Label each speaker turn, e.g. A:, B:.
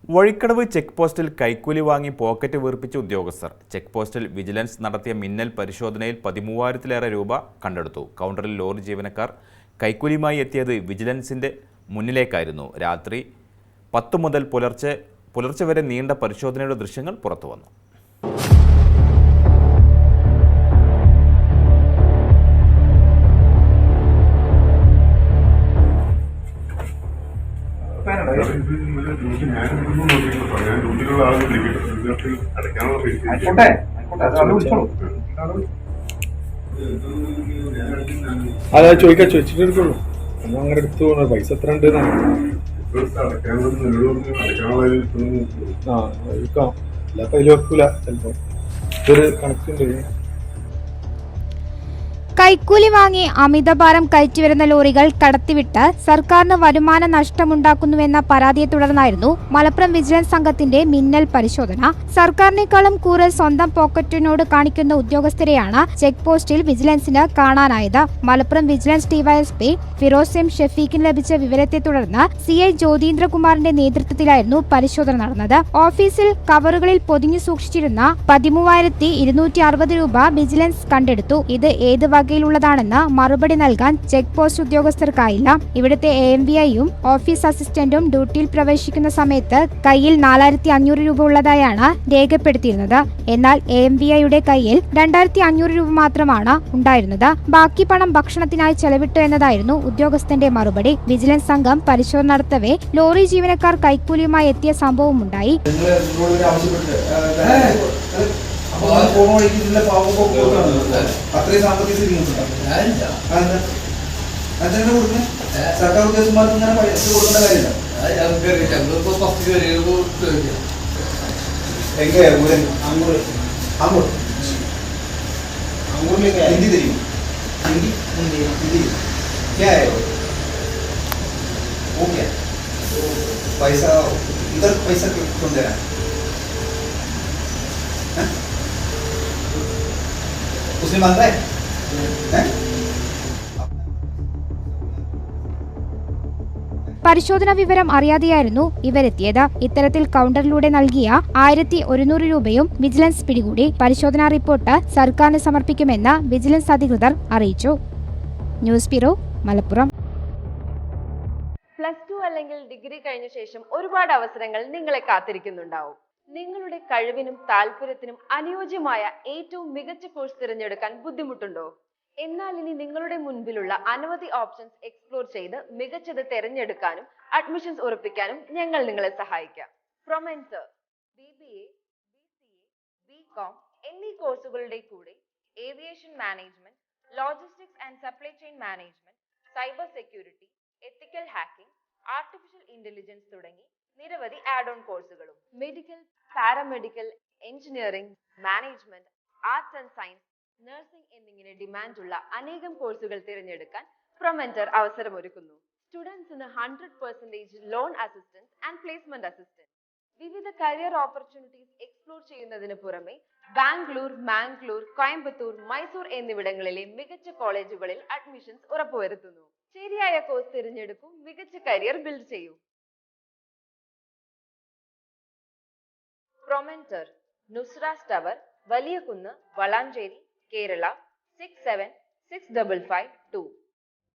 A: Vazhikkadavu check പോസ്റ്റിൽ കൈക്കൂലി വാങ്ങി പോക്കറ്റ് വീർപ്പിച്ച ഉദ്യോഗസ്ഥർ. ചെക്ക് പോസ്റ്റിൽ വിജിലൻസ് നടത്തിയ മിന്നൽ പരിശോധനയിൽ 13,000-ലേറെ രൂപ കണ്ടെടുത്തു. കൗണ്ടറിൽ ലോറി ജീവനക്കാർ കൈക്കൂലിയുമായി എത്തിയത് വിജിലൻസിന്റെ മുന്നിലേക്കായിരുന്നു. രാത്രി 10 മുതൽ പുലർച്ചെ വരെ നീണ്ട പരിശോധനയുടെ ദൃശ്യങ്ങൾ പുറത്തുവന്നു.
B: അതാ ചോദിച്ചിട്ട് എടുക്കുള്ളൂ. അങ്ങനെ എടുത്തു പോകണ പൈസ എത്ര ഉണ്ട് അല്ലാത്ത അതിൽ വെക്കൂല. ചിലപ്പോ ഇതൊരു കണക്കുണ്ട്.
C: കൈക്കൂലി വാങ്ങി അമിതഭാരം കയറ്റിവരുന്ന ലോറികൾ കടത്തിവിട്ട് സർക്കാരിന് വരുമാന നഷ്ടമുണ്ടാക്കുന്നുവെന്ന പരാതിയെ തുടർന്നായിരുന്നു മലപ്പുറം വിജിലൻസ് സംഘത്തിന്റെ മിന്നൽ പരിശോധന. സർക്കാരിനേക്കാളും കൂടുതൽ സ്വന്തം പോക്കറ്റിനോട് കാണിക്കുന്ന ഉദ്യോഗസ്ഥരെയാണ് ചെക്ക് പോസ്റ്റിൽ വിജിലൻസിന് കാണാനായത്. Malappuram vigilance DySP Firoz M ഷെഫീഖിന് ലഭിച്ച വിവരത്തെ തുടർന്ന് CI ജ്യോതീന്ദ്രകുമാറിന്റെ നേതൃത്വത്തിലായിരുന്നു പരിശോധന നടന്നത്. ഓഫീസിൽ കവറുകളിൽ പൊതിഞ്ഞു സൂക്ഷിച്ചിരുന്ന 13,260 രൂപ വിജിലൻസ് കണ്ടെടുത്തു. ഇത് ഏത് വകയിലുള്ളതാണെന്ന് മറുപടി നൽകാൻ ചെക്ക് പോസ്റ്റ് ഉദ്യോഗസ്ഥർക്കായില്ല. ഇവിടുത്തെ AMVIയും ഓഫീസ് അസിസ്റ്റന്റും ഡ്യൂട്ടിയിൽ പ്രവേശിക്കുന്ന സമയത്ത് കയ്യിൽ 4,500 രൂപ ഉള്ളതായാണ് രേഖപ്പെടുത്തിയിരുന്നത്. എന്നാൽ AMVIയുടെ കയ്യിൽ 2,500 രൂപ മാത്രമാണ് ഉണ്ടായിരുന്നത്. ബാക്കി പണം ഭക്ഷണത്തിനായി ചെലവിട്ടു എന്നതായിരുന്നു ഉദ്യോഗസ്ഥന്റെ മറുപടി. വിജിലൻസ് സംഘം പരിശോധന നടത്തവേ ലോറി ജീവനക്കാർ കൈക്കൂലിയുമായി എത്തിയ സംഭവമുണ്ടായി.
D: അത്രയും സാമ്പത്തിക സ്ഥിതി സർക്കാർ ഉദ്യോഗസ്ഥന്മാർക്ക് ഇങ്ങനെ പൈസ കൊടുക്കേണ്ട കാര്യമില്ല. ഹിന്ദി തരും. ഓക്കെ പൈസ ഇതർ പൈസ കൊണ്ടുവരാൻ उसने मांगा है?
C: പരിശോധനാ വിവരം അറിയാതെയായിരുന്നു ഇവരെത്തിയത്. ഇത്തരത്തിൽ കൗണ്ടറിലൂടെ നൽകിയ 1,100 രൂപയും വിജിലൻസ് പിടികൂടി. പരിശോധനാ റിപ്പോർട്ട് സർക്കാരിന് സമർപ്പിക്കുമെന്ന് വിജിലൻസ് അധികൃതർ അറിയിച്ചു. News bureau, Malappuram.
E: +2 അല്ലെങ്കിൽ ഡിഗ്രി കഴിഞ്ഞ ശേഷം ഒരുപാട് അവസരങ്ങൾ നിങ്ങളെ കാത്തിരിക്കുന്നുണ്ടാവും. നിങ്ങളുടെ കഴിവിനും താല്പര്യത്തിനും അനുയോജ്യമായ ഏറ്റവും മികച്ച കോഴ്സ് തിരഞ്ഞെടുക്കാൻ ബുദ്ധിമുട്ടുണ്ടോ? എന്നാൽ ഇനി നിങ്ങളുടെ മുൻപിലുള്ള അനവധി ഓപ്ഷൻസ് എക്സ്പ്ലോർ ചെയ്ത് മികച്ചത് തിരഞ്ഞെടുക്കാനും അഡ്മിഷൻസ് ഉറപ്പിക്കാനും ഞങ്ങൾ നിങ്ങളെ സഹായിക്കാം. പ്രൊമെൻസർ BBA, BCA, BCom എന്നീ കോഴ്സുകളുടെ കൂടെ aviation management, logistics and supply chain management, cyber security, ethical hacking, artificial intelligence തുടങ്ങി നിരവധി ആഡ് ഓൺ കോഴ്സുകളും. Medical, paramedical, engineering, management, arts and science, nursing എന്നിങ്ങനെ ഡിമാൻഡുള്ള അനേകം കോഴ്സുകൾ തിരഞ്ഞെടുക്കാൻ പ്രൊമെന്റർ അവസരമൊരുക്കുന്നു. സ്റ്റുഡൻസിന് 100% loan assistance and placement assistance. വിവിധ കരിയർ ഓപ്പർച്യൂണിറ്റീസ് എക്സ്പ്ലോർ ചെയ്യുന്നതിന് പുറമെ ബാംഗ്ലൂർ, മാംഗ്ലൂർ, കോയമ്പത്തൂർ, മൈസൂർ എന്നിവിടങ്ങളിലെ മികച്ച കോളേജുകളിൽ അഡ്മിഷൻസ് ഉറപ്പുവരുത്തുന്നു. ശരിയായ കോഴ്സ് തിരഞ്ഞെടുക്കൂ, മികച്ച കരിയർ ബിൽഡ് ചെയ്യൂ. പ്രൊമെന്റർ നുസ്രാസ് ടവർ, വലിയകുന്ന്, വളാഞ്ചേരി, കേരള 676552.